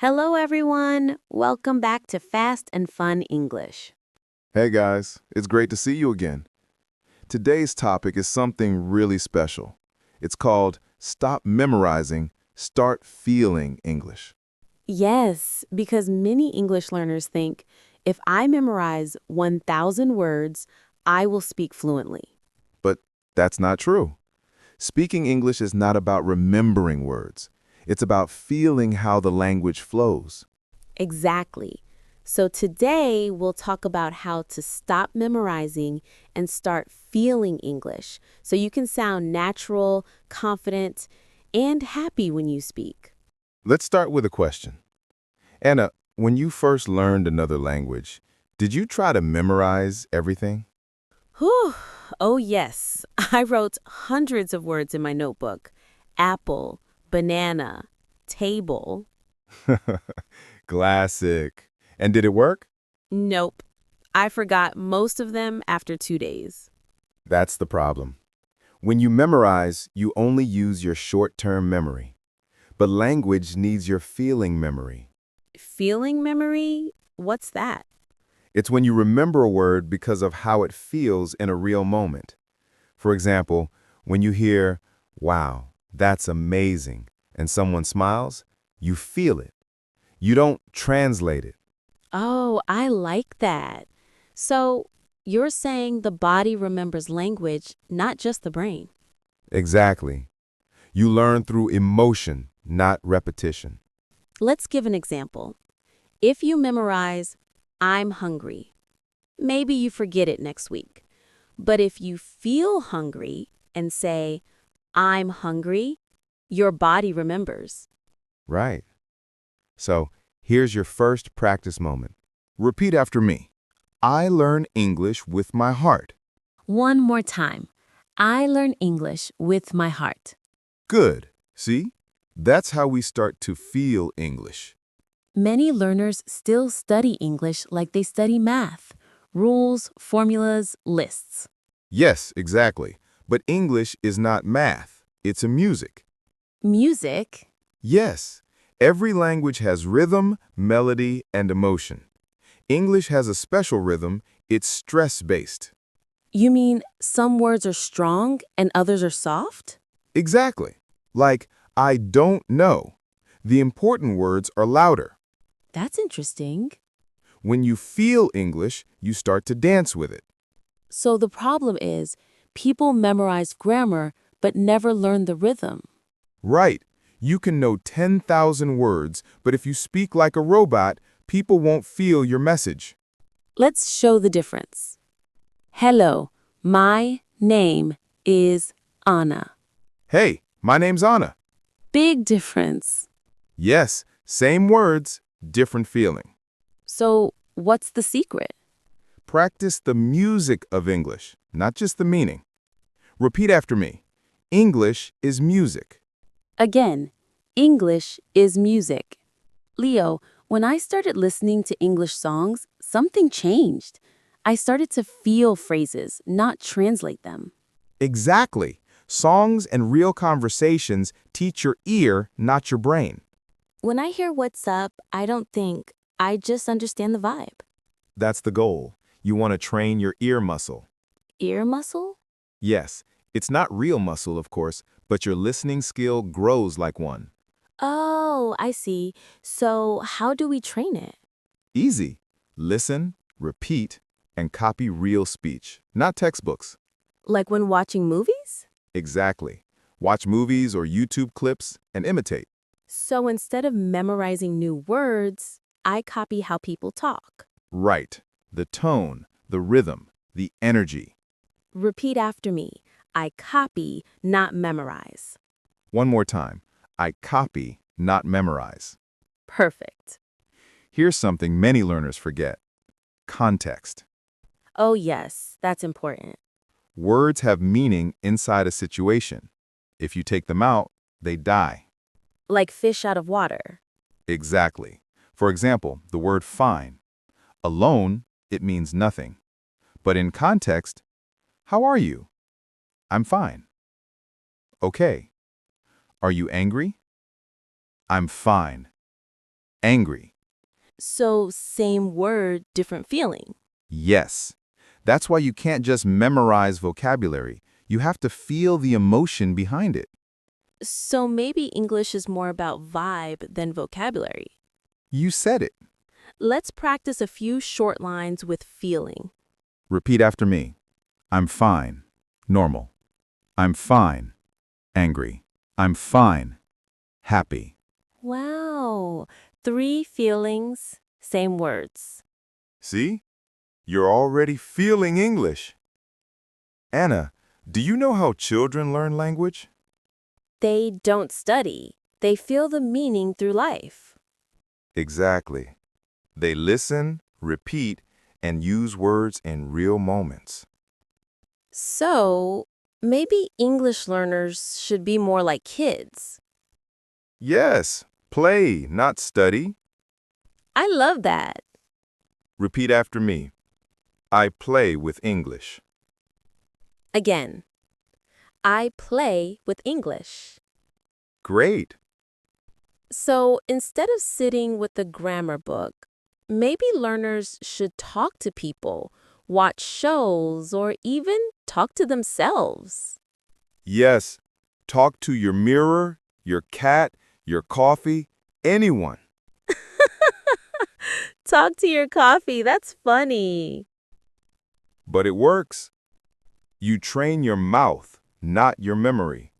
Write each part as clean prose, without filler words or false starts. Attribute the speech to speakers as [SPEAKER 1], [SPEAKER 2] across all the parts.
[SPEAKER 1] Hello, everyone. Welcome back to Fast and Fun English.
[SPEAKER 2] Hey guys, it's great to see you again. Today's topic is something really special. It's called Stop Memorizing, Start Feeling English.
[SPEAKER 1] Yes, because many English learners think if I memorize 1,000 words, I will speak fluently.
[SPEAKER 2] But that's not true. Speaking English is not about remembering words. It's about feeling how the language flows.
[SPEAKER 1] Exactly. So today we'll talk about how to stop memorizing and start feeling English so you can sound natural, confident, and happy when you speak.
[SPEAKER 2] Let's start with a question. Anna, when you first learned another language, did you try to memorize everything?
[SPEAKER 1] Whew. Oh, yes. I wrote hundreds of words in my notebook. Apple, banana, table.
[SPEAKER 2] Classic. And did it work?
[SPEAKER 1] Nope. I forgot most of them after 2 days.
[SPEAKER 2] That's the problem. When you memorize, you only use your short-term memory. But language needs your feeling memory.
[SPEAKER 1] Feeling memory? What's that?
[SPEAKER 2] It's when you remember a word because of how it feels in a real moment. For example, when you hear, "Wow, that's amazing," and someone smiles, you feel it. You don't translate it.
[SPEAKER 1] Oh, I like that. So, you're saying the body remembers language, not just the brain.
[SPEAKER 2] Exactly. You learn through emotion, not repetition.
[SPEAKER 1] Let's give an example. If you memorize, I'm hungry, maybe you forget it next week. But if you feel hungry and say, I'm hungry, your body remembers.
[SPEAKER 2] Right. So, here's your first practice moment. Repeat after me. I learn English with my heart.
[SPEAKER 1] One more time. I learn English with my heart.
[SPEAKER 2] Good. See? That's how we start to feel English.
[SPEAKER 1] Many learners still study English like they study math, rules, formulas, lists.
[SPEAKER 2] Yes, exactly. But English is not math. It's a music.
[SPEAKER 1] Music?
[SPEAKER 2] Yes. Every language has rhythm, melody, and emotion. English has a special rhythm. It's stress-based.
[SPEAKER 1] You mean some words are strong and others are soft?
[SPEAKER 2] Exactly. Like, I don't know. The important words are louder.
[SPEAKER 1] That's interesting.
[SPEAKER 2] When you feel English, you start to dance with it.
[SPEAKER 1] So the problem is, people memorize grammar but never learn the rhythm.
[SPEAKER 2] Right. You can know 10,000 words, but if you speak like a robot, people won't feel your message.
[SPEAKER 1] Let's show the difference. Hello, my name is Anna.
[SPEAKER 2] Hey, my name's Anna.
[SPEAKER 1] Big difference.
[SPEAKER 2] Yes, same words, different feeling.
[SPEAKER 1] So, what's the secret?
[SPEAKER 2] Practice the music of English, not just the meaning. Repeat after me. English is music.
[SPEAKER 1] Again, English is music. Leo, when I started listening to English songs, something changed. I started to feel phrases, not translate them.
[SPEAKER 2] Exactly. Songs and real conversations teach your ear, not your brain.
[SPEAKER 1] When I hear what's up, I don't think, I just understand the vibe.
[SPEAKER 2] That's the goal. You want to train your ear muscle.
[SPEAKER 1] Ear muscle?
[SPEAKER 2] Yes, it's not real muscle, of course, but your listening skill grows like one.
[SPEAKER 1] Oh, I see. So, how do we train it?
[SPEAKER 2] Easy. Listen, repeat, and copy real speech, not textbooks.
[SPEAKER 1] Like when watching movies?
[SPEAKER 2] Exactly. Watch movies or YouTube clips and imitate.
[SPEAKER 1] So instead of memorizing new words, I copy how people talk.
[SPEAKER 2] Right. The tone, the rhythm, the energy.
[SPEAKER 1] Repeat after me. I copy, not memorize.
[SPEAKER 2] One more time. I copy, not memorize.
[SPEAKER 1] Perfect.
[SPEAKER 2] Here's something many learners forget. Context.
[SPEAKER 1] Oh, yes, that's important.
[SPEAKER 2] Words have meaning inside a situation. If you take them out, they die.
[SPEAKER 1] Like fish out of water.
[SPEAKER 2] Exactly. For example, the word fine. Alone, it means nothing. But in context, how are you? I'm fine. Okay. Are you angry? I'm fine. angry.
[SPEAKER 1] So same word, different feeling.
[SPEAKER 2] Yes. That's why you can't just memorize vocabulary. You have to feel the emotion behind it.
[SPEAKER 1] So maybe English is more about vibe than vocabulary.
[SPEAKER 2] You said it.
[SPEAKER 1] Let's practice a few short lines with feeling.
[SPEAKER 2] Repeat after me. I'm fine. Normal. I'm fine. Angry. I'm fine. Happy.
[SPEAKER 1] Wow, 3 feelings, same words.
[SPEAKER 2] See? You're already feeling English. Anna, do you know how children learn language?
[SPEAKER 1] They don't study. They feel the meaning through life.
[SPEAKER 2] Exactly. They listen, repeat, and use words in real moments.
[SPEAKER 1] So, maybe English learners should be more like kids.
[SPEAKER 2] Yes, play, not study.
[SPEAKER 1] I love that.
[SPEAKER 2] Repeat after me. I play with English.
[SPEAKER 1] Again, I play with English.
[SPEAKER 2] Great.
[SPEAKER 1] So, instead of sitting with the grammar book, maybe learners should talk to people, watch shows, or even talk to themselves.
[SPEAKER 2] Yes, talk to your mirror, your cat, your coffee, anyone.
[SPEAKER 1] Talk to your coffee. That's funny.
[SPEAKER 2] But it works. You train your mouth, not your memory.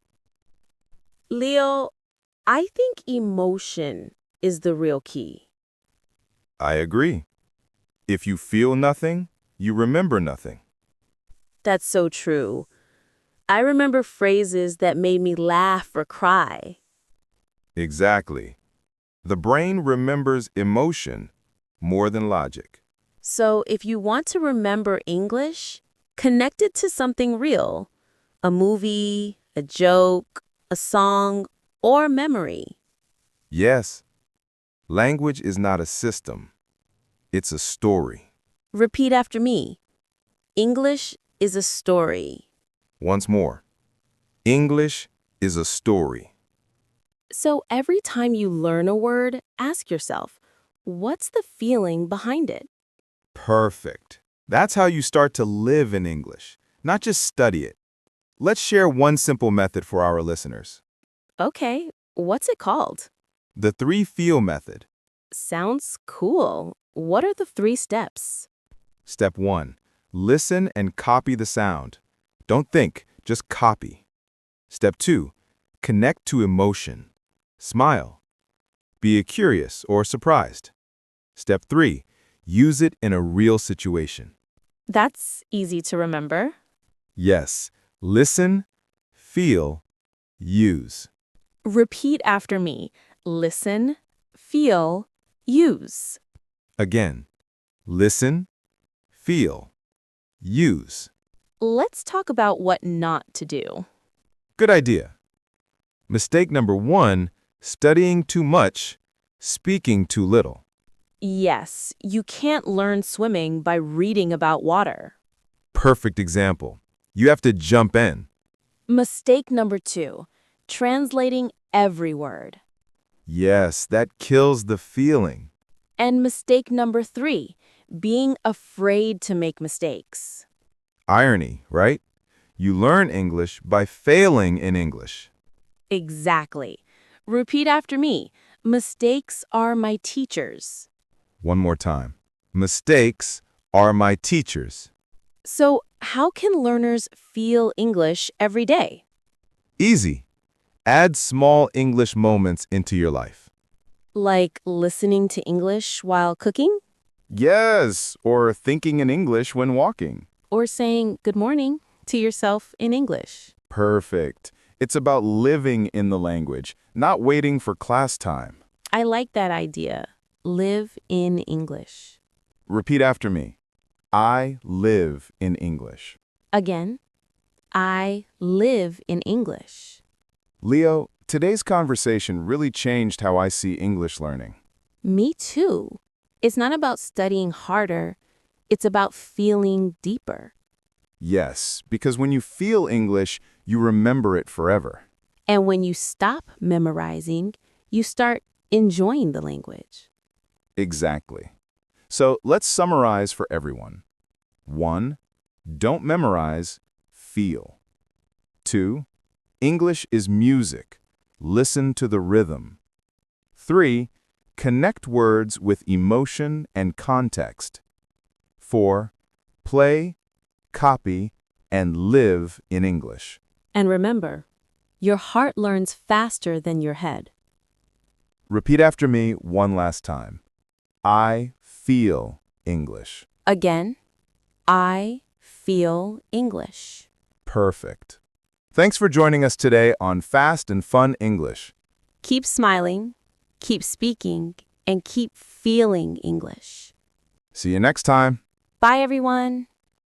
[SPEAKER 1] Leo, I think emotion is the real key.
[SPEAKER 2] I agree. If you feel nothing, you remember nothing.
[SPEAKER 1] That's so true. I remember phrases that made me laugh or cry.
[SPEAKER 2] Exactly. The brain remembers emotion more than logic.
[SPEAKER 1] So if you want to remember English, connect it to something real. A movie, a joke, a song, or memory.
[SPEAKER 2] Yes, language is not a system. It's a story.
[SPEAKER 1] Repeat after me. English is a story.
[SPEAKER 2] Once more, English is a story.
[SPEAKER 1] So every time you learn a word, ask yourself, what's the feeling behind it?
[SPEAKER 2] Perfect. That's how you start to live in English, not just study it. Let's share one simple method for our listeners.
[SPEAKER 1] Okay, what's it called?
[SPEAKER 2] The 3-feel method.
[SPEAKER 1] Sounds cool. What are the 3 steps?
[SPEAKER 2] Step 1. Listen and copy the sound. Don't think, just copy. Step 2. Connect to emotion. Smile. Be curious or surprised. Step 3. Use it in a real situation.
[SPEAKER 1] That's easy to remember.
[SPEAKER 2] Yes, listen, feel, use.
[SPEAKER 1] Repeat after me. Listen, feel, use.
[SPEAKER 2] Again, listen, feel, use.
[SPEAKER 1] Let's talk about what not to do.
[SPEAKER 2] Good idea. Mistake number 1, studying too much, speaking too little.
[SPEAKER 1] Yes, you can't learn swimming by reading about water.
[SPEAKER 2] Perfect example. You have to jump in.
[SPEAKER 1] Mistake number 2, translating every word.
[SPEAKER 2] Yes, that kills the feeling.
[SPEAKER 1] And mistake number 3, being afraid to make mistakes.
[SPEAKER 2] Irony, right? You learn English by failing in English.
[SPEAKER 1] Exactly. Repeat after me. Mistakes are my teachers.
[SPEAKER 2] One more time. Mistakes are my teachers.
[SPEAKER 1] So, how can learners feel English every day?
[SPEAKER 2] Easy. Add small English moments into your life.
[SPEAKER 1] Like listening to English while cooking?
[SPEAKER 2] Yes, or thinking in English when walking.
[SPEAKER 1] Or saying good morning to yourself in English?
[SPEAKER 2] Perfect. It's about living in the language, not waiting for class time.
[SPEAKER 1] I like that idea. Live in English.
[SPEAKER 2] Repeat after me. I live in English.
[SPEAKER 1] Again, I live in English.
[SPEAKER 2] Leo, today's conversation really changed how I see English learning.
[SPEAKER 1] Me too. It's not about studying harder. It's about feeling deeper.
[SPEAKER 2] Yes, because when you feel English, you remember it forever.
[SPEAKER 1] And when you stop memorizing, you start enjoying the language.
[SPEAKER 2] Exactly. So let's summarize for everyone. 1. Don't memorize, feel. 2. English is music. Listen to the rhythm. 3. Connect words with emotion and context. 4. Play, copy, and live in English.
[SPEAKER 1] And remember, your heart learns faster than your head.
[SPEAKER 2] Repeat after me one last time. I feel English.
[SPEAKER 1] Again, I feel English.
[SPEAKER 2] Perfect. Thanks for joining us today on Fast and Fun English.
[SPEAKER 1] Keep smiling, keep speaking, and keep feeling English.
[SPEAKER 2] See you next time.
[SPEAKER 1] Bye, everyone.